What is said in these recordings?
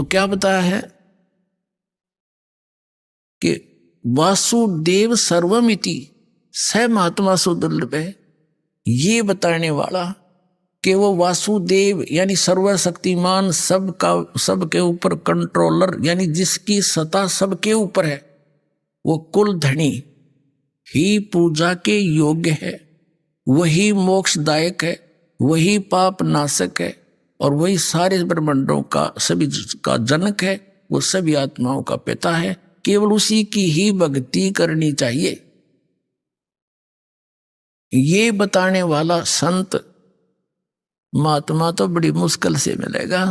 तो क्या बताया है कि वासुदेव सर्वमिति स महात्मा सुदुर्लभ है। ये बताने वाला कि वो वासुदेव यानी सर्वशक्तिमान, सबके ऊपर कंट्रोलर, यानी जिसकी सत्ता सबके ऊपर है, वो कुल धनी ही पूजा के योग्य है, वही मोक्षदायक है, वही पाप नाशक है, और वही सारे ब्रह्मांडों का सभी का जनक है, वो सभी आत्माओं का पिता है। केवल उसी की ही भक्ति करनी चाहिए। ये बताने वाला संत महात्मा तो बड़ी मुश्किल से मिलेगा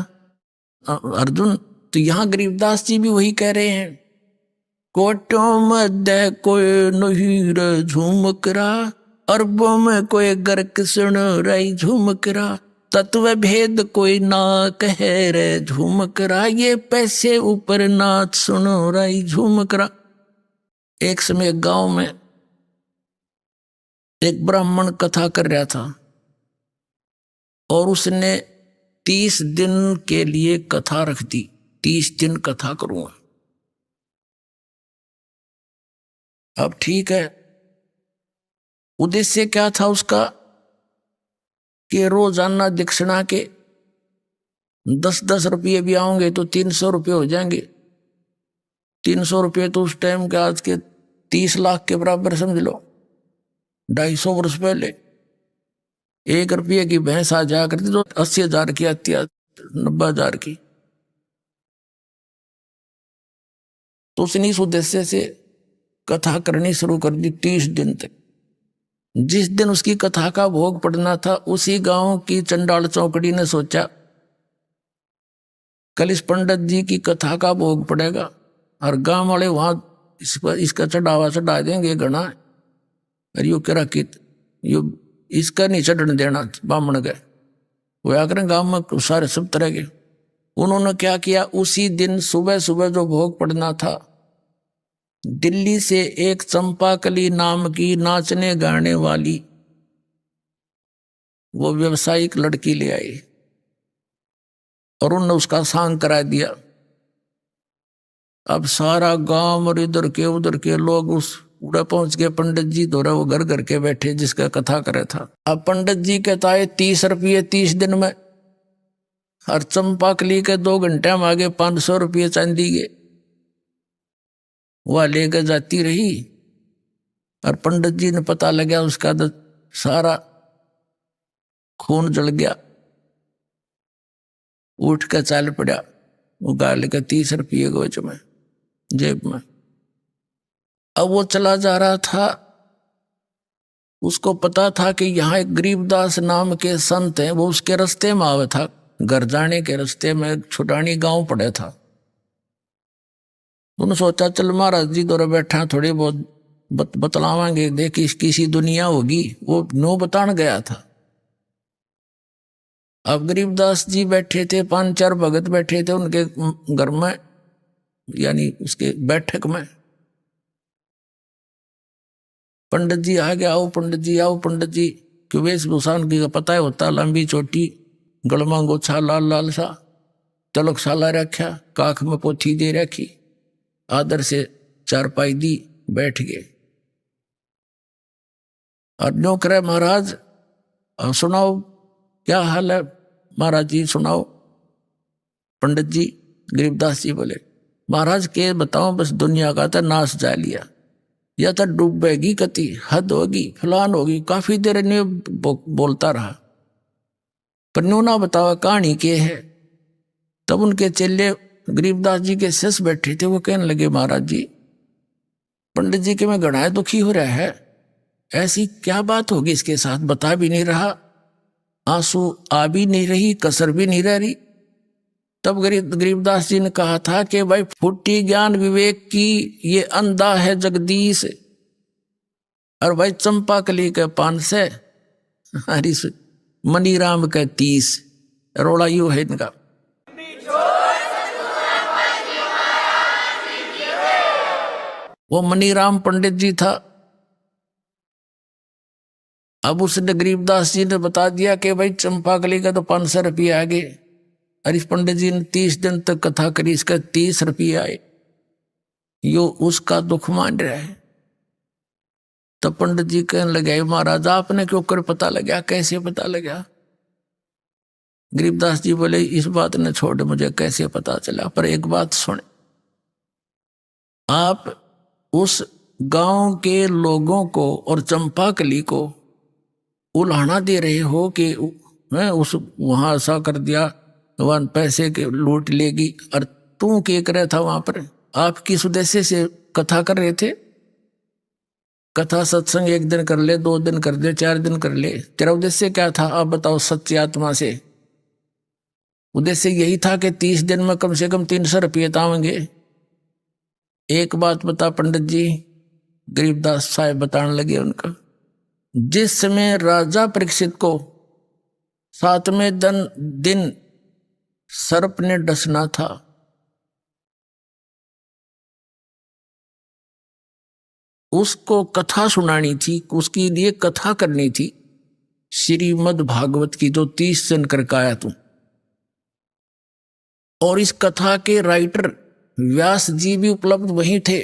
अर्जुन। तो यहां गरीबदास जी भी वही कह रहे हैं, कोटों मध्य कोई नहीं रे झूमकरा, अरबों में कोई गर्क सुन रही झूमकरा, तत्व भेद कोई ना कहे रे झूमकरा, ये पैसे ऊपर नाच सुनो रही झूमकरा। एक समय गांव में एक ब्राह्मण कथा कर रहा था और उसने 30 दिन के लिए कथा रख दी, 30 दिन कथा करूंगा। अब ठीक है, उद्देश्य क्या था उसका कि रोजाना दक्षिणा के 10-10 रुपये भी आओगे तो 300 रुपये हो जाएंगे। 300 रुपये तो उस टाइम के आज के 30 लाख के बराबर समझ लो। 250 वर्ष पहले 1 रुपये की भैंस आ जाया करती तो 80,000 की आती, 90,000 की। तो उसने इस उद्देश्य से कथा करनी शुरू कर दी 30 दिन तक। जिस दिन उसकी कथा का भोग पड़ना था, उसी गांव की चंडाल चौकड़ी ने सोचा कल इस पंडित जी की कथा का भोग पड़ेगा और गांव वाले वहां इसका चढ़ावा चढ़ा देंगे घना, और यो करा कि यो इसका नहीं चढ़ने देना बामण गए वो आकर गांव में सारे सब तरह के। उन्होंने क्या किया, उसी दिन सुबह सुबह जो भोग पड़ना था, दिल्ली से एक चंपाकली नाम की नाचने गाने वाली वो व्यवसायिक लड़की ले आई और उन्होंने उसका सांग करा दिया। अब सारा गांव और इधर के उधर के लोग उस उड़ा पहुंच गए। पंडित जी दोरा वो घर घर के बैठे जिसका कथा करे था। अब पंडित जी कहता है 30 रुपये 30 दिन में, और चंपाकली के 2 घंटे में आगे 500 रुपये चांदी के वह लेकर जाती रही। और पंडित जी ने पता लगा, उसका तो सारा खून जल गया, उठ कर चाल पड़ा। वो गाल का 30 रुपये गोच में जेब में। अब वो चला जा रहा था, उसको पता था कि यहाँ एक गरीबदास नाम के संत हैं, वो उसके रास्ते में आवे था। घर जाने के रास्ते में एक छुटानी गांव पड़े था। उन्होंने सोचा चल महाराज जी दौरे बैठा, थोड़ी बहुत बतलावांगे, देखी किसी दुनिया होगी। वो नो बतान गया था। अब गरीबदास जी बैठे थे, 5-4 भगत बैठे थे उनके घर में, यानी उसके बैठक में। पंडित जी आ गया, आओ पंडित जी, आओ पंडित जी। क्यों वेशभूषा की पता है होता, लंबी चोटी, गलमा गोछा लाल लाल सा, तलक साला रखा, काख में पोथी दे रखी, आदर से चारपाई दी, बैठ गए। और न्यो करे महाराज सुनाओ क्या हाल है। महाराज जी सुनाओ। पंडित जी गरीबदास जी बोले महाराज के बताओ, बस दुनिया का तो नाश जा लिया, या तो डूबेगी कति, हद होगी, फलान होगी। काफी देर ने बोलता रहा, पर न्यो ना बतावा कहानी के है। तब उनके चेले गरीबदास जी के शिष्य बैठे थे, वो कहने लगे महाराज जी पंडित जी के में घना दुखी हो रहा है, ऐसी क्या बात होगी इसके साथ, बता भी नहीं रहा, आंसू आ भी नहीं रही, कसर भी नहीं रह रही। तब गरीबदास जी ने कहा था कि भाई फुट्टी ज्ञान विवेक की ये अंधा है जगदीश, और भाई चंपाकली के 500 हरी मनीराम के 30, रोड़ा यू है इनका। वो मनीराम पंडित जी था। अब उसने गरीबदास जी ने बता दिया कि भाई चंपाकली का तो 500 रुपये आ गए, और इस पंडित जी ने 30 दिन तक कथा करी, इसका 30 रुपये आए। यो उसका दुख मान रहा है। तब पंडित जी कहने लगे, महाराज आपने क्यों कर पता लगा, कैसे पता लगा? गरीबदास जी बोले, इस बात ने छोड़, मुझे कैसे पता चला, पर एक बात सुने। आप उस गांव के लोगों को और चंपाकली को उल्हाना दे रहे हो कि मैं उस वहां ऐसा कर दिया, वहां पैसे के लूट लेगी, और तू क्या कर रहा था वहां पर? आप किस उद्देश्य से कथा कर रहे थे? कथा सत्संग 1 दिन कर ले, 2 दिन कर ले, 4 दिन कर ले, तेरा उद्देश्य क्या था? आप बताओ सच्ची आत्मा से। उद्देश्य यही था कि 30 दिन में कम से कम 300 रुपये तावेंगे। एक बात बता पंडित जी, गरीबदास साहब बताने लगे उनका, जिस समय राजा परीक्षित को 7वें दिन सर्प ने डसना था, उसको कथा सुनानी थी, उसके लिए कथा करनी थी श्रीमद् भागवत की, जो 30 दिन करके आया तू। और इस कथा के राइटर व्यास जी भी उपलब्ध वहीं थे,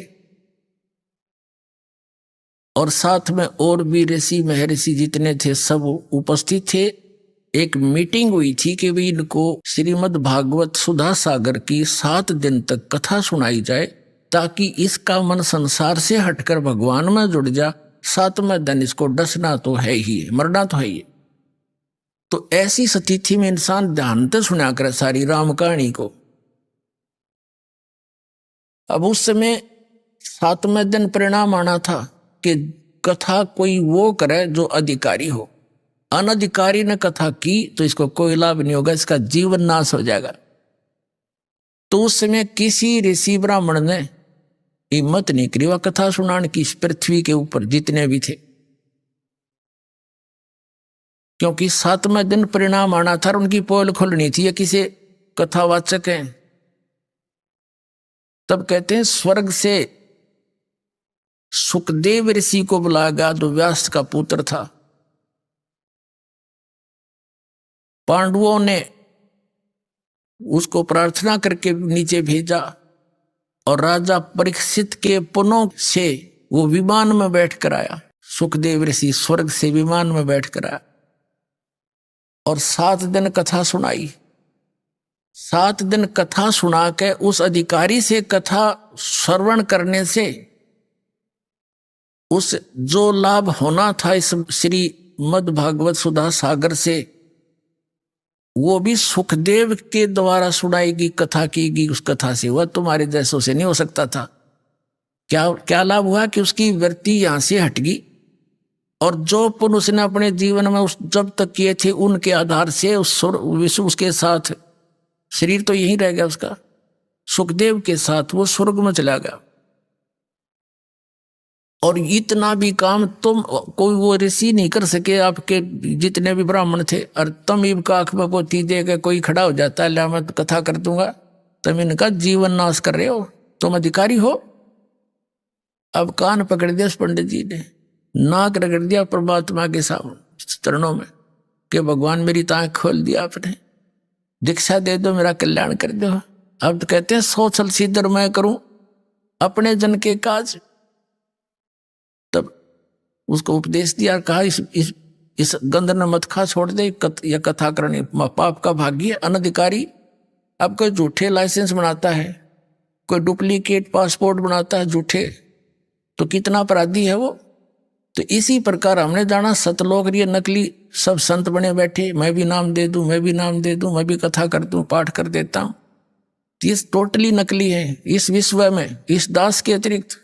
और साथ में और भी ऋषि महर्षि जितने थे सब उपस्थित थे। एक मीटिंग हुई थी कि भी इनको श्रीमद् भागवत सुधा सागर की 7 दिन तक कथा सुनाई जाए, ताकि इसका मन संसार से हटकर भगवान में जुड़ जा। 7वें दिन इसको डसना तो है ही, मरना तो है ही। तो ऐसी स्थिति में इंसान ध्यान से सुना करे सारी राम कहानी को। अब उस समय 7वें दिन परिणाम आना था कि कथा कोई वो करे जो अधिकारी हो। अनधिकारी ने कथा की तो इसको कोई लाभ नहीं होगा, इसका जीवन नाश हो जाएगा। तो उस समय किसी ऋषि ब्राह्मण ने हिम्मत नहीं करी वह कथा सुनाने की, इस पृथ्वी के ऊपर जितने भी थे, क्योंकि 7वें दिन परिणाम आना था, उनकी पोल खोलनी थी। ये किसी कथावाचक हैं, तब कहते हैं स्वर्ग से सुखदेव ऋषि को बुलाया गया, जो व्यास का पुत्र था। पांडवों ने उसको प्रार्थना करके नीचे भेजा, और राजा परीक्षित के पुनों से वो विमान में बैठ कर आया। सुखदेव ऋषि स्वर्ग से विमान में बैठ कर आया और 7 दिन कथा सुनाई। 7 दिन कथा सुना के उस अधिकारी से कथा श्रवण करने से उस जो लाभ होना था इस श्रीमद् भागवत सुधा सागर से, वो भी सुखदेव के द्वारा सुनाएगी, कथा कीगी उस कथा से। वह तुम्हारे जैसों से नहीं हो सकता था। क्या लाभ हुआ कि उसकी वृत्ति यहां से हटगी, और जो पुण्य उसने अपने जीवन में उस जब तक किए थे उनके आधार से उस विश्व उसके साथ, शरीर तो यहीं रह गया उसका, सुखदेव के साथ वो स्वर्ग में चला गया। और इतना भी काम तुम कोई वो ऋषि नहीं कर सके, आपके जितने भी ब्राह्मण थे। और तुम इनका आंख में पोती दे के कोई खड़ा हो जाता है, ला मैं कथा कर दूंगा, तुम इनका जीवन नाश कर रहे हो, तुम अधिकारी हो। अब कान पकड़ दिया उस पंडित जी ने, नाक रगड़ दिया परमात्मा के सामने चरणों में कि भगवान मेरी तो आंख खोल दिया आपने, दीक्षा दे दो, मेरा कल्याण कर दो। अब तो कहते हैं 100 छल सीधर मैं करूं अपने जन के काज। तब उसको उपदेश दिया, कहा इस गंध न मत खा, छोड़ दे यह कथा करनी पाप का भागी है। अनधिकारी अब कोई झूठे लाइसेंस बनाता है, कोई डुप्लीकेट पासपोर्ट बनाता है झूठे, तो कितना अपराधी है वो। तो इसी प्रकार हमने जाना सतलोक ये नकली सब संत बने बैठे, मैं भी नाम दे दूं, मैं भी नाम दे दूं, मैं भी कथा कर दूं, पाठ कर देता हूं। ये टोटली नकली है। इस विश्व में इस दास के अतिरिक्त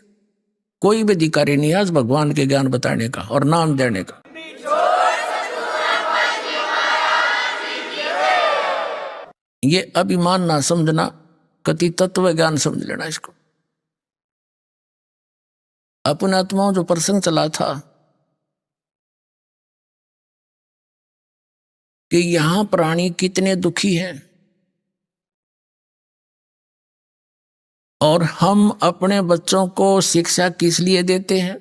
कोई भी अधिकारी नहीं आज भगवान के ज्ञान बताने का और नाम देने का। ये अभिमान ना समझना, कति तत्व ज्ञान समझ लेना इसको। अपने आत्माओं जो प्रसंग चला था कि यहां प्राणी कितने दुखी हैं, और हम अपने बच्चों को शिक्षा किस लिए देते हैं?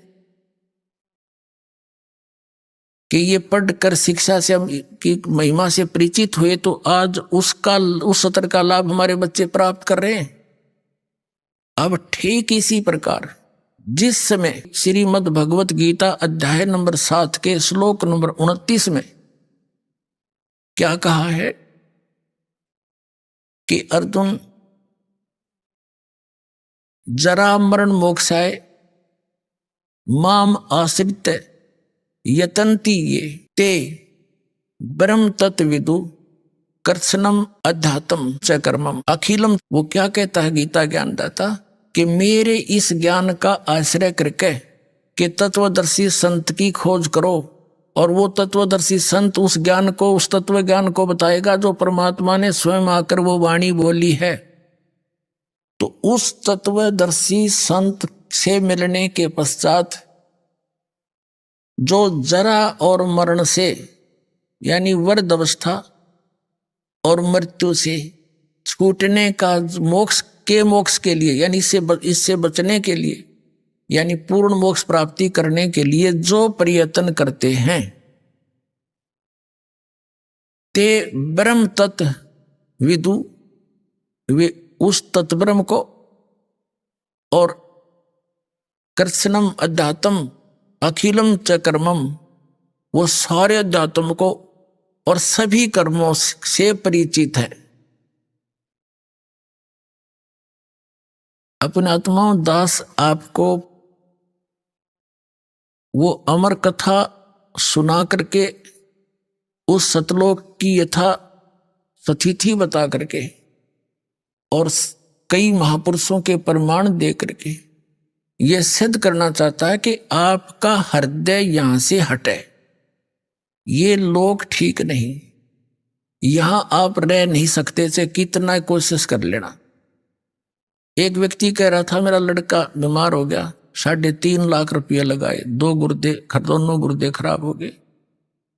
कि ये पढ़कर शिक्षा से हम की महिमा से परिचित हुए, तो आज उस सत्र का लाभ हमारे बच्चे प्राप्त कर रहे हैं। अब ठीक इसी प्रकार जिस समय श्रीमद् भगवत गीता अध्याय नंबर 7 के श्लोक नंबर 29 में क्या कहा है कि अर्जुन, जरा मरण मोक्षाय माम आश्रित यतन्ति ये ते ब्रह्म तत्विदु कर्षणम अध्यात्म च कर्मम अखिलम। वो क्या कहता है गीता ज्ञानदाता कि मेरे इस ज्ञान का आश्रय करके कि तत्वदर्शी संत की खोज करो, और वो तत्वदर्शी संत उस ज्ञान को, उस तत्व ज्ञान को बताएगा जो परमात्मा ने स्वयं आकर वो वाणी बोली है। तो उस तत्वदर्शी संत से मिलने के पश्चात जो जरा और मरण से यानी वृद्ध अवस्था और मृत्यु से छूटने का मोक्ष के लिए यानी इससे बचने के लिए यानी पूर्ण मोक्ष प्राप्ति करने के लिए जो प्रयत्न करते हैं, ते ब्रह्म तत्व विदु, वे उस तत्ब्रह्म को, और कर्षणम अध्यात्म अखिलम च कर्मम, वो सारे अध्यात्म को और सभी कर्मों से परिचित है। अपने आत्मा दास आपको वो अमर कथा सुना करके उस सतलोक की यथा सतिथि बता करके और कई महापुरुषों के प्रमाण दे करके यह सिद्ध करना चाहता है कि आपका हृदय यहां से हटे, ये लोग ठीक नहीं, यहां आप रह नहीं सकते से कितना कोशिश कर लेना। एक व्यक्ति कह रहा था मेरा लड़का बीमार हो गया, 3.5 लाख रुपया लगाए, दोनों गुर्दे खराब हो गए,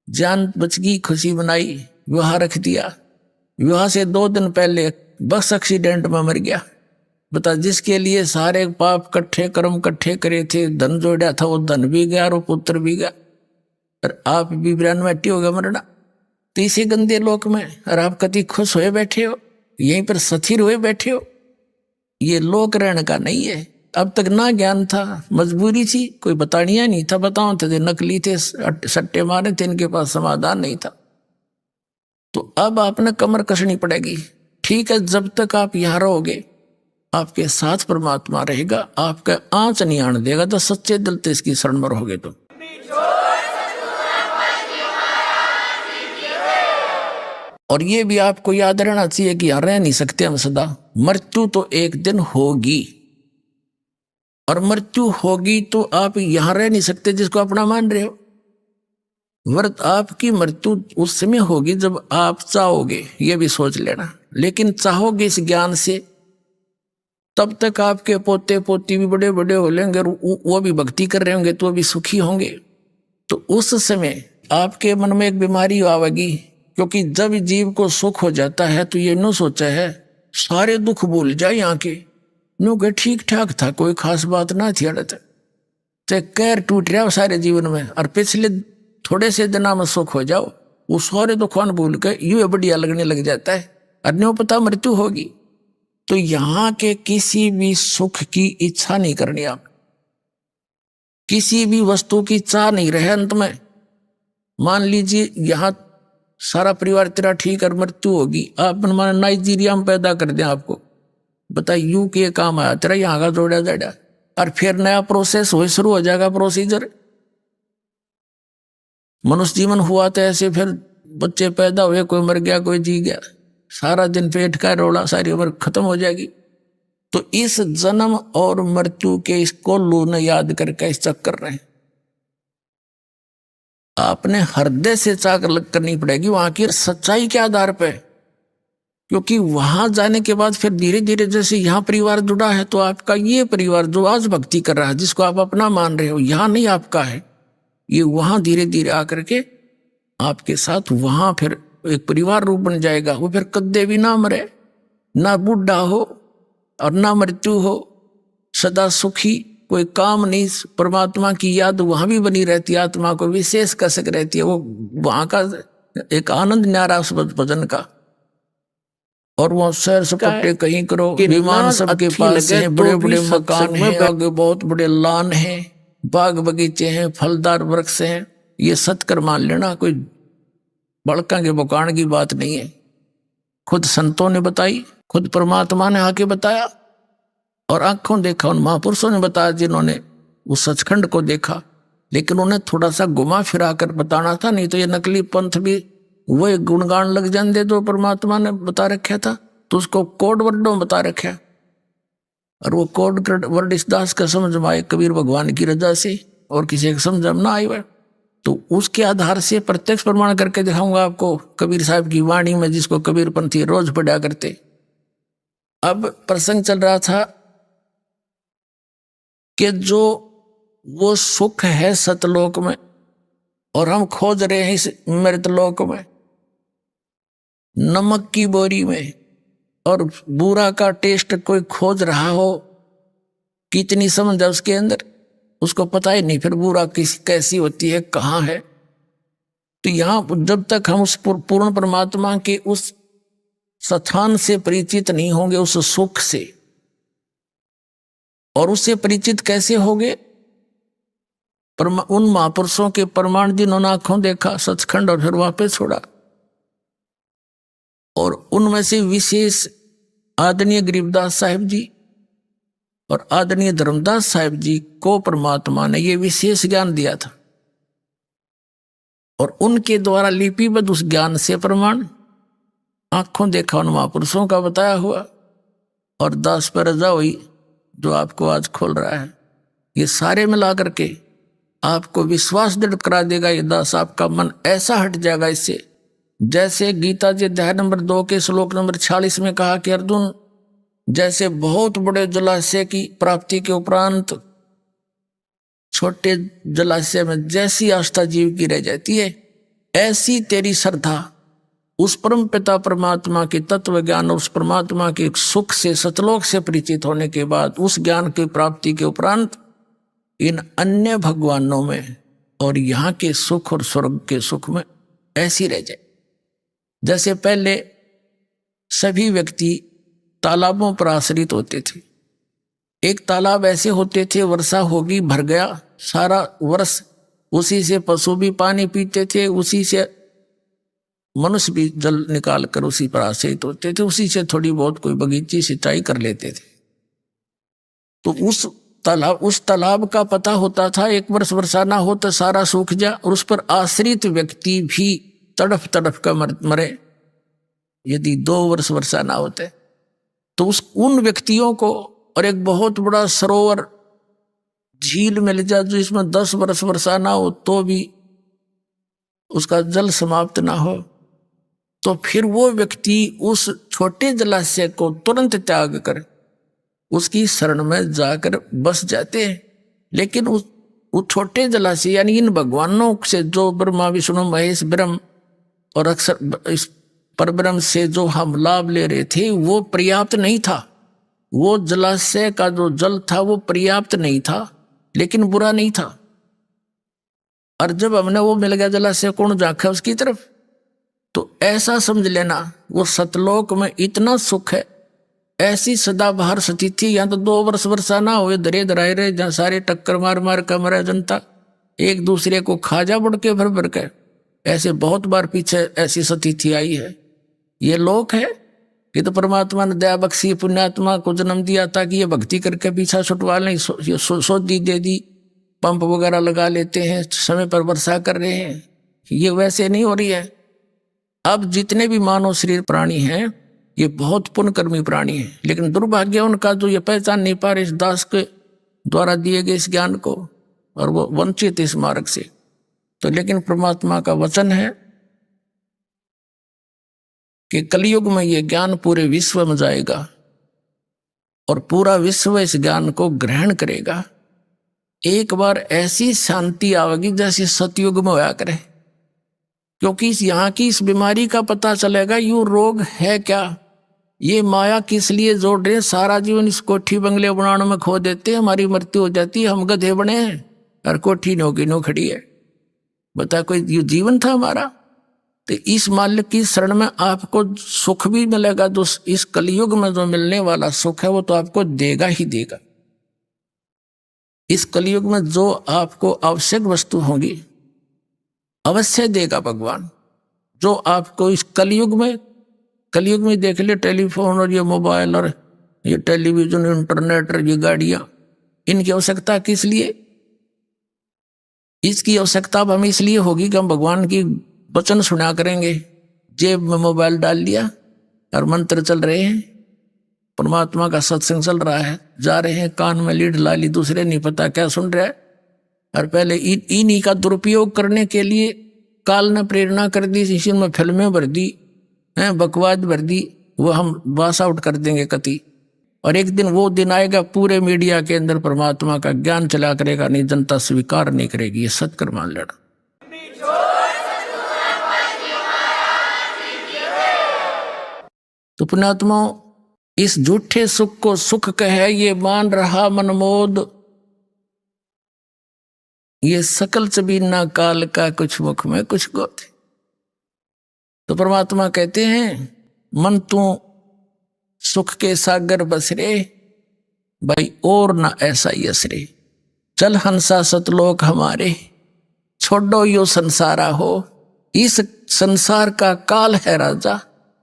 जान बच गई, खुशी बनाई, विवाह रख दिया। विवाह से 2 दिन पहले बस एक्सीडेंट में मर गया। बता, जिसके लिए सारे पाप कट्ठे कर्म कट्ठे करे थे, धन जोड़ा था, वो धन भी गया और पुत्र भी गया, और आप भी 92 हो गया मरना। तो इसी गंदे लोक में और आप कति खुश हुए बैठे हो, यहीं पर स्थिर हुए बैठे हो। ये लोक रहने का नहीं है। अब तक ना ज्ञान था, मजबूरी थी, कोई बतानिया नहीं था, बताओ थे नकली थे, सट्टे मारे थे, इनके पास समाधान नहीं था। तो अब आपने कमर कसनी पड़ेगी। ठीक है, जब तक आप यहाँ रहोगे आपके साथ परमात्मा रहेगा, आपका आंच नहीं आने देगा, तो सच्चे दिल से इसकी शरण में रहोगे। तो और ये भी आपको याद रहना चाहिए कि यहाँ रह नहीं सकते हम सदा, मृत्यु तो एक दिन होगी, और मृत्यु होगी तो आप यहाँ रह नहीं सकते जिसको अपना मान रहे हो। आपकी मृत्यु उस समय होगी जब आप चाहोगे, ये भी सोच लेना। लेकिन चाहोगे इस ज्ञान से, तब तक आपके पोते पोती भी बड़े बड़े हो लेंगे, वो भी भक्ति कर रहे होंगे, तो वो भी सुखी होंगे। तो उस समय आपके मन में एक बीमारी आवेगी, क्योंकि जब जीव को सुख हो जाता है तो ये न सोचा है सारे दुख भूल जाए यहाँ के, नो के ठीक ठाक था, कोई खास बात ना थी, अड़त चाहे कैर टूट रहा सारे जीवन में, और पिछले थोड़े से दिना में सुख हो जाओ, वो सारे दुखों भूल के यूं बढ़िया लगने लग जाता है, और न्यों पता मृत्यु होगी। तो यहाँ के किसी भी सुख की इच्छा नहीं करनी, आप किसी भी वस्तु की चाह नहीं रहे। अंत में मान लीजिए यहाँ सारा परिवार तेरा ठीक और मृत्यु होगी, आप माना नाइजीरिया में पैदा कर दें आपको, बता यू के काम आया तेरा, यहाँ का जोड़ा जाड़ा, और फिर नया प्रोसेस हो शुरू हो जाएगा, प्रोसीजर। मनुष्य जीवन हुआ तो ऐसे, फिर बच्चे पैदा हुए, कोई मर गया कोई जी गया, सारा दिन पेट का रोला, सारी उम्र खत्म हो जाएगी। तो इस जन्म और मृत्यु के इसको लूने याद करके इस चक्कर रहे, आपने हृदय से चाक करनी पड़ेगी वहां की सच्चाई के आधार पे, क्योंकि वहां जाने के बाद फिर धीरे धीरे जैसे यहाँ परिवार जुड़ा है, तो आपका ये परिवार जो आज भक्ति कर रहा है, जिसको आप अपना मान रहे हो, यहाँ नहीं आपका है, ये वहां धीरे धीरे आकर के आपके साथ वहां फिर एक परिवार रूप बन जाएगा। वो फिर कद्दे भी ना मरे, ना बूढ़ा हो और ना मृत्यु हो, सदा सुखी, कोई काम नहीं, परमात्मा की याद वहां भी बनी रहती है, आत्मा को विशेष कसक रहती है, वो वहां का एक आनंद न्यारा उस भजन का। और वो सैर सपाटे कहीं करो, विमान सबके पास है, बड़े बड़े मकान हैं, आगे बहुत बड़े लान हैं, बाग बगीचे हैं, फलदार वृक्ष हैं, ये सत्कर मान लेना, कोई बड़का के बकान की बात नहीं है। खुद संतों ने बताई, खुद परमात्मा ने आके बताया, और आंखों देखा उन महापुरुषों ने बताया जिन्होंने उस सचखंड को देखा। लेकिन उन्हें थोड़ा सा घुमा फिरा कर बताना था, नहीं तो ये नकली पंथ भी वो गुणगान लग जाते जो परमात्मा ने बता रखा था, तो उसको कोड वर्डों बता रखा, और वो कोड वर्ड इस दास का समझ में आए कबीर भगवान की रजा से, और किसी का समझ में ना आए तो उसके आधार से प्रत्यक्ष प्रमाण करके दिखाऊंगा आपको कबीर साहब की वाणी में, जिसको कबीर पंथी रोज पढ़ा करते। अब प्रसंग चल रहा था कि जो वो सुख है सतलोक में और हम खोज रहे हैं इस मृतलोक में, नमक की बोरी में, और बुरा का टेस्ट कोई खोज रहा हो, कितनी समझ है उसके अंदर, उसको पता ही नहीं फिर बुरा कैसी होती है, कहाँ है। तो यहां जब तक हम उस पूर्ण परमात्मा के उस स्थान से परिचित नहीं होंगे, उस सुख से, और उससे परिचित कैसे होंगे, उन महापुरुषों के प्रमाण जिन्होंने आंखों देखा सचखंड और फिर वापस छोड़ा, और उनमें से विशेष आदरणीय गरीबदास साहिब जी और आदरणीय धर्मदास साहिब जी को परमात्मा ने ये विशेष ज्ञान दिया था, और उनके द्वारा लिपिबद्ध उस ज्ञान से प्रमाण आंखों देखा उन महापुरुषों का बताया हुआ, और दास पर रजा हुई जो आपको आज खोल रहा है, ये सारे मिला करके आपको विश्वास दृढ़ करा देगा। ये दास आपका मन ऐसा हट जाएगा इससे, जैसे गीता जी अध्याय नंबर 2 के श्लोक नंबर 46 में कहा कि अर्जुन, जैसे बहुत बड़े जलाशय की प्राप्ति के उपरांत छोटे जलाशय में जैसी आस्था जीव की रह जाती है, ऐसी तेरी श्रद्धा उस परम पिता परमात्मा के तत्व ज्ञान और उस परमात्मा के सुख से सतलोक से परिचित होने के बाद, उस ज्ञान की प्राप्ति के उपरांत इन अन्य भगवानों में और यहाँ के सुख और स्वर्ग के सुख में ऐसी रह जाए। जैसे पहले सभी व्यक्ति तालाबों पर आश्रित होते थे, एक तालाब ऐसे होते थे, वर्षा होगी भर गया सारा वर्ष, उसी से पशु भी पानी पीते थे, उसी से मनुष्य भी जल निकाल कर उसी पर आश्रित होते थे, उसी से थोड़ी बहुत कोई बगीची सिंचाई कर लेते थे। तो उस तालाब का पता होता था, एक वर्ष वर्षा ना हो तो सारा सूख जा, और उस पर आश्रित व्यक्ति भी तड़फ तड़फ कर मरे यदि 2 वर्ष वर्षा ना होते। तो उन व्यक्तियों को, और एक बहुत बड़ा सरोवर झील मिल जाए जो इसमें 10 वर्ष वर्षा ना हो तो भी उसका जल समाप्त ना हो, तो फिर वो व्यक्ति उस छोटे जलाशय को तुरंत त्याग कर उसकी शरण में जाकर बस जाते हैं। लेकिन उस छोटे जलाशय यानी इन भगवानों से जो ब्रह्मा विष्णु महेश ब्रह्म और अक्षर इस परब्रह्म से जो हम लाभ ले रहे थे, वो पर्याप्त नहीं था। वो जलाशय का जो जल था वो पर्याप्त नहीं था, लेकिन बुरा नहीं था। और जब हमने वो मिल गया जलाशय, कौन जाके उसकी तरफ, तो ऐसा समझ लेना वो सतलोक में इतना सुख है, ऐसी सदाबहार स्थिति। यहाँ तो 2 वर्ष वर्षा ना हो, दरे दराए रहे, जहाँ सारे टक्कर मार मार कर मरे जनता, एक दूसरे को खाजा बुड़ के भर भर के, ऐसे बहुत बार पीछे ऐसी स्थिति आई है। ये लोक है, ये तो परमात्मा ने दया बख्शी, पुण्यात्मा को जन्म दिया ताकि ये भक्ति करके पीछा छुटवा लें, सोची दे दी, पंप वगैरह लगा लेते हैं, समय पर वर्षा कर रहे हैं। ये वैसे नहीं हो रही है। अब जितने भी मानव शरीर प्राणी हैं, ये बहुत पुण्यकर्मी प्राणी हैं, लेकिन दुर्भाग्य उनका जो ये पहचान नहीं पा रहे इस दास के द्वारा दिए गए इस ज्ञान को, और वो वंचित इस मार्ग से। तो लेकिन परमात्मा का वचन है कि कलयुग में ये ज्ञान पूरे विश्व में जाएगा और पूरा विश्व इस ज्ञान को ग्रहण करेगा। एक बार ऐसी शांति आवेगी जैसे सतयुग में होया करे, क्योंकि यहाँ की इस बीमारी का पता चलेगा, यूं रोग है क्या, ये माया किस लिए जोड़ रहे हैं? सारा जीवन इस कोठी बंगले बनाने में खो देते हैं, हमारी मृत्यु हो जाती है, हम गधे बने हैं और कोठी नो की नो खड़ी है। बता कोई ये जीवन था हमारा? तो इस मालिक की शरण में आपको सुख भी मिलेगा, जो इस कलयुग में जो मिलने वाला सुख है वो तो आपको देगा ही देगा। इस कलयुग में जो आपको आवश्यक वस्तु होंगी अवश्य देगा भगवान। जो आपको इस कलयुग में देख ले, टेलीफोन और ये मोबाइल और ये टेलीविजन, इंटरनेट और ये गाड़ियां, इनकी आवश्यकता किस लिए? इसकी आवश्यकता अब हमें इसलिए होगी कि हम भगवान की वचन सुना करेंगे। जेब में मोबाइल डाल लिया और मंत्र चल रहे हैं, परमात्मा का सत्संग चल रहा है, जा रहे हैं, कान में लीड ला ली, दूसरे नहीं पता क्या सुन रहा है। और पहले इन्हीं का दुरुपयोग करने के लिए काल ने प्रेरणा कर दी, इसी में फिल्में भर दी हैं, बकवाद भर दी, वो हम पास आउट कर देंगे कति। और एक दिन वो दिन आएगा पूरे मीडिया के अंदर परमात्मा का ज्ञान चला करेगा, नहीं जनता स्वीकार नहीं करेगी। ये सत्कर मान लेना। तो पुण्यात्मा, इस झूठे सुख को सुख कहे ये मान रहा मनमोद, ये सकल चबीना काल का कुछ मुख में कुछ गोद। तो परमात्मा कहते हैं मन तू सुख के सागर बसरे, भाई और ना ऐसा यसरे, चल हंसा सतलोक हमारे, छोड़ो यो संसारा हो। इस संसार का काल है राजा,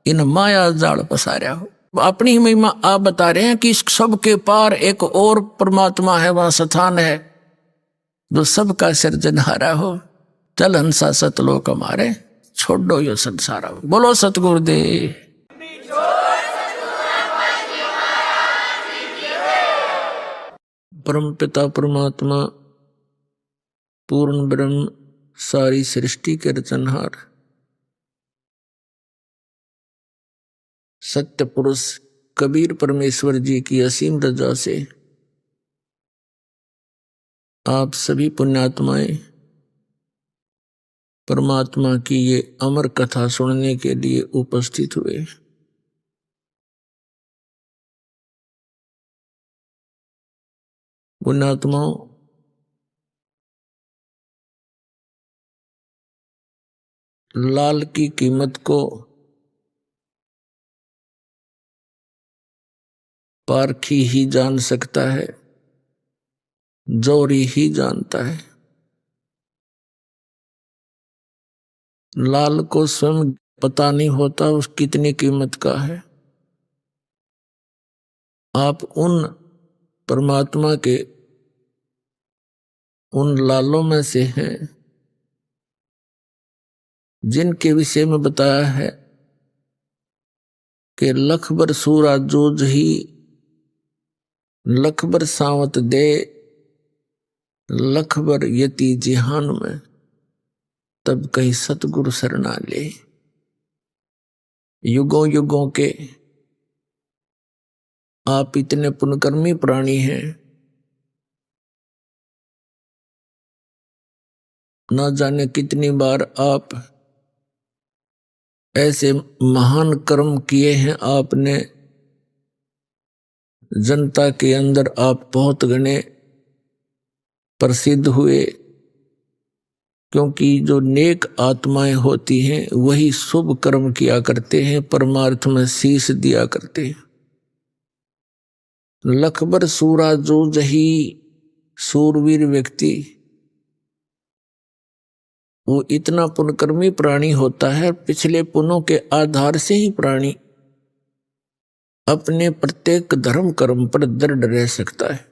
इन माया जाल पसारा हो। अपनी ही महिमा आप बता रहे हैं कि इस सब के पार एक और परमात्मा है, वहां स्थान है जो सबका सृजनहारा हो। चल हंसा सतलोक हमारे, छोड़ो यो संसारा हो। बोलो सतगुरुदेव। परम पिता परमात्मा पूर्ण ब्रह्म सारी सृष्टि के रचनहार सत्य पुरुष कबीर परमेश्वर जी की असीम रजा से आप सभी पुण्यात्माएं परमात्मा की ये अमर कथा सुनने के लिए उपस्थित हुए। पुण्यात्माओं, लाल की कीमत को पारखी ही जान सकता है, जोरी ही जानता है। लाल को स्वयं पता नहीं होता उस कितनी कीमत का है। आप उन परमात्मा के उन लालों में से हैं जिनके विषय में बताया है कि लख बर सूरा जोज ही, लख बर सावत दे, लख बर यति जिहान में, तब कहीं सतगुरु शरणा ले। युगों युगों के आप इतने पुण्यकर्मी प्राणी हैं, ना जाने कितनी बार आप ऐसे महान कर्म किए हैं। आपने जनता के अंदर आप बहुत घने प्रसिद्ध हुए, क्योंकि जो नेक आत्माएं होती हैं वही शुभ कर्म किया करते हैं, परमार्थ में शीश दिया करते हैं। लखबर सूरा जो जही, सूरवीर व्यक्ति वो इतना पुण्यकर्मी प्राणी होता है, पिछले पुण्यों के आधार से ही प्राणी अपने प्रत्येक धर्म कर्म पर दृढ़ रह सकता है।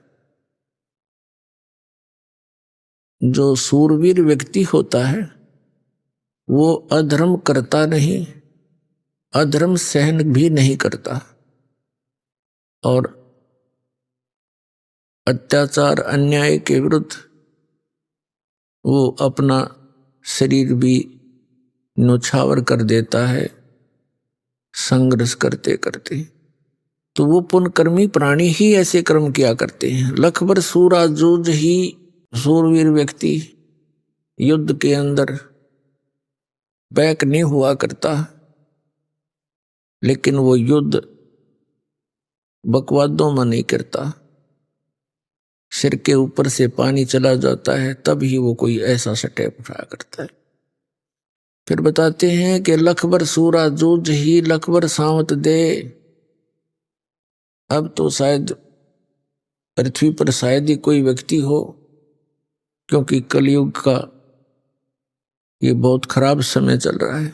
जो सूरवीर व्यक्ति होता है वो अधर्म करता नहीं, अधर्म सहन भी नहीं करता, और अत्याचार अन्याय के विरुद्ध वो अपना शरीर भी न्योछावर कर देता है संघर्ष करते करते। तो वो पुण्यकर्मी प्राणी ही ऐसे कर्म किया करते हैं। लखबर सूरा जूझ ही, सूरवीर व्यक्ति युद्ध के अंदर बैक नहीं हुआ करता, लेकिन वो युद्ध बकवादों में नहीं करता, सिर के ऊपर से पानी चला जाता है तब ही वो कोई ऐसा स्टेप उठाया करता है। फिर बताते हैं कि लखबर सूरा जूझ ही लखबर सावत दे। अब तो शायद पृथ्वी पर शायद ही कोई व्यक्ति हो, क्योंकि कलयुग का ये बहुत खराब समय चल रहा है,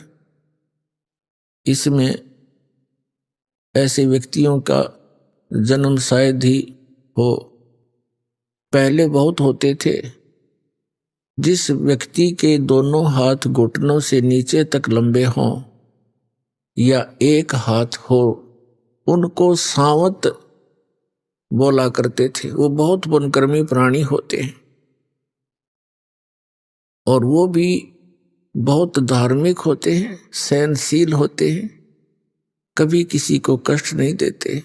इसमें ऐसे व्यक्तियों का जन्म शायद ही हो। पहले बहुत होते थे। जिस व्यक्ति के दोनों हाथ घुटनों से नीचे तक लंबे हों या एक हाथ हो, उनको सावत बोला करते थे। वो बहुत वनकर्मी प्राणी होते हैं और वो भी बहुत धार्मिक होते हैं, सहनशील होते हैं, कभी किसी को कष्ट नहीं देते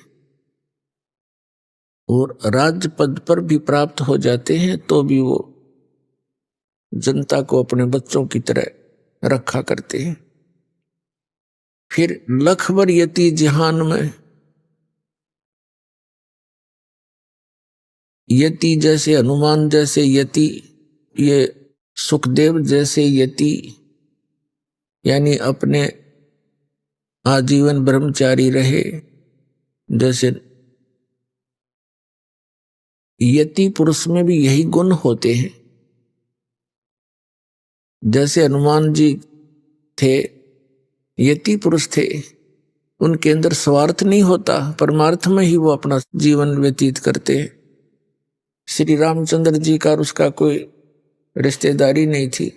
और राज्य पद पर भी प्राप्त हो जाते हैं तो भी वो जनता को अपने बच्चों की तरह रखा करते हैं। फिर लखबर यति जहान में, यति जैसे हनुमान जैसे यति, ये सुखदेव जैसे यति, यानी अपने आजीवन ब्रह्मचारी रहे, जैसे यति पुरुष में भी यही गुण होते हैं। जैसे हनुमान जी थे, यति पुरुष थे, उनके अंदर स्वार्थ नहीं होता, परमार्थ में ही वो अपना जीवन व्यतीत करते हैं। श्री रामचंद्र जी का और उसका कोई रिश्तेदारी नहीं थी।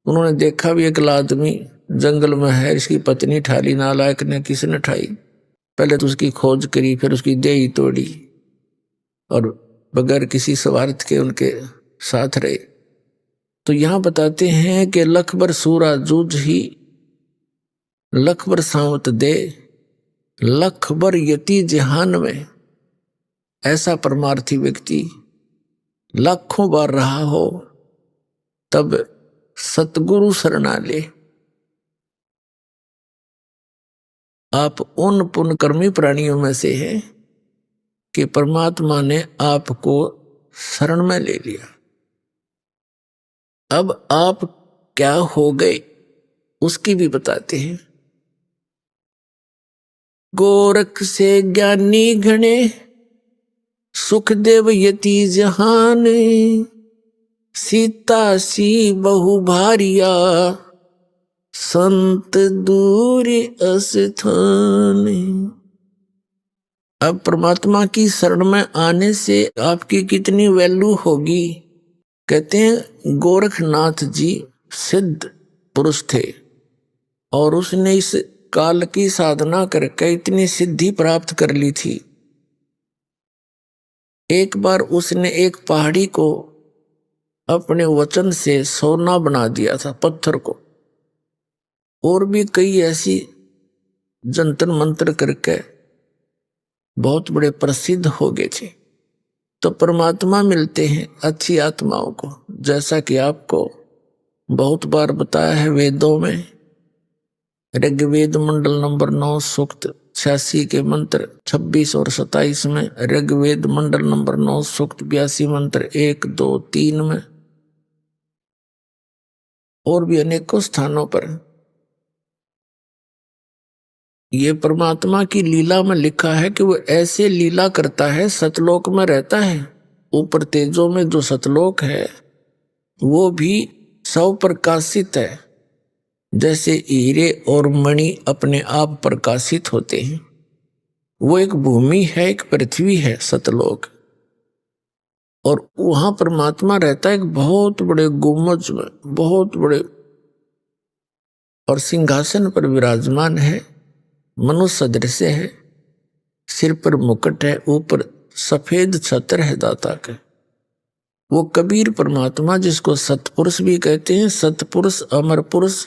उन्होंने देखा भी एक आदमी जंगल में है, इसकी पत्नी ठाली, नालायक ने किसने ठाई, पहले तो उसकी खोज करी, फिर उसकी देही तोड़ी और बगैर किसी स्वार्थ के उनके साथ रहे। तो यहां बताते हैं कि लखबर सूरा जूझ ही लखबर सावत दे, लखबर यति जहान में। ऐसा परमार्थी व्यक्ति लाखों बार रहा हो तब सतगुरु शरणा ले। आप उन पुण्यकर्मी प्राणियों में से हैं कि परमात्मा ने आपको शरण में ले लिया। अब आप क्या हो गए उसकी भी बताते हैं। गोरख से ज्ञानी घने, सुखदेव यति जहान, सीता सी बहु भारिया, संत दूर अस्थान। अब परमात्मा की शरण में आने से आपकी कितनी वैल्यू होगी। कहते हैं गोरखनाथ जी सिद्ध पुरुष थे और उसने इस काल की साधना करके इतनी सिद्धि प्राप्त कर ली थी। एक बार उसने एक पहाड़ी को अपने वचन से सोना बना दिया था, पत्थर को, और भी कई ऐसी जंतर मंत्र करके बहुत बड़े प्रसिद्ध हो गए थे। तो परमात्मा मिलते हैं अच्छी आत्माओं को, जैसा कि आपको बहुत बार बताया है वेदों में। ऋग्वेद मंडल नंबर 9 सूक्त 86 के मंत्र 26 और 27 में, ऋग्वेद मंडल नंबर 9 सूक्त 82 मंत्र 1, 2, 3 में, और भी अनेकों स्थानों पर ये परमात्मा की लीला में लिखा है कि वो ऐसे लीला करता है, सतलोक में रहता है। ऊपर तेजों में जो सतलोक है वो भी सौ प्रकाशित है, जैसे हीरे और मणि अपने आप प्रकाशित होते हैं। वो एक भूमि है, एक पृथ्वी है सतलोक, और वहां परमात्मा रहता है एक बहुत बड़े गुम्बज में, बहुत बड़े, और सिंहासन पर विराजमान है, मनुष्य सदृश है, सिर पर मुकुट है, ऊपर सफेद छत्र है दाता का। वो कबीर परमात्मा जिसको सतपुरुष भी कहते हैं, सतपुरुष, अमर पुरुष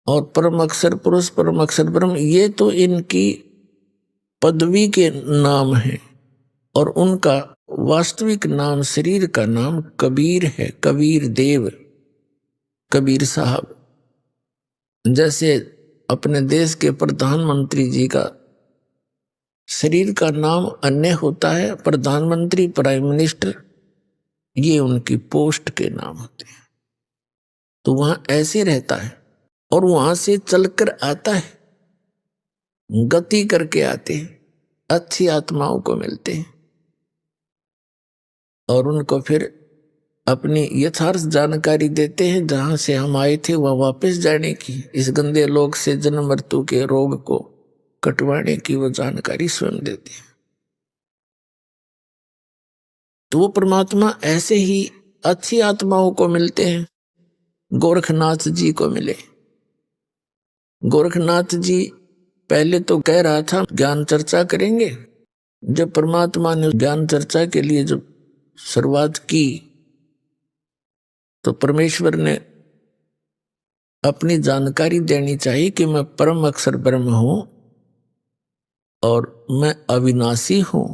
और परम अक्षर पुरुष, परम अक्षर ब्रह्म, ये तो इनकी पदवी के नाम हैं और उनका वास्तविक नाम, शरीर का नाम कबीर है, कबीर देव, कबीर साहब। जैसे अपने देश के प्रधानमंत्री जी का शरीर का नाम अन्य होता है, प्रधानमंत्री, प्राइम मिनिस्टर, ये उनकी पोस्ट के नाम होते हैं। तो वहां ऐसे रहता है और वहां से चलकर आता है, गति करके आते हैं, अच्छी आत्माओं को मिलते हैं और उनको फिर अपनी यथार्थ जानकारी देते हैं, जहां से हम आए थे वह वापस जाने की, इस गंदे लोक से जन्म मृत्यु के रोग को कटवाने की वो जानकारी स्वयं देते हैं। तो वो परमात्मा ऐसे ही अच्छी आत्माओं को मिलते हैं। गोरखनाथ जी को मिले। गोरखनाथ जी पहले तो कह रहा था ज्ञान चर्चा करेंगे। जब परमात्मा ने ज्ञान चर्चा के लिए जब शुरुआत की तो परमेश्वर ने अपनी जानकारी देनी चाहिए कि मैं परम अक्षर ब्रह्म हूं और मैं अविनाशी हूं,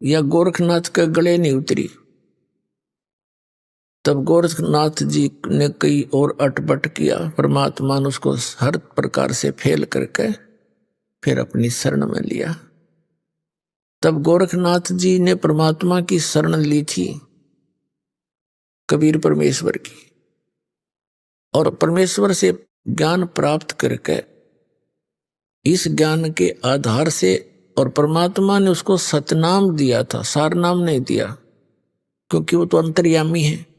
या गोरखनाथ के गले नहीं उतरी। तब गोरखनाथ जी ने कई और अटपट किया, परमात्मा ने उसको हर प्रकार से फेल करके फिर अपनी शरण में लिया। तब गोरखनाथ जी ने परमात्मा की शरण ली थी, कबीर परमेश्वर की, और परमेश्वर से ज्ञान प्राप्त करके इस ज्ञान के आधार से, और परमात्मा ने उसको सतनाम दिया था, सार नाम नहीं दिया, क्योंकि वो तो अंतर्यामी है।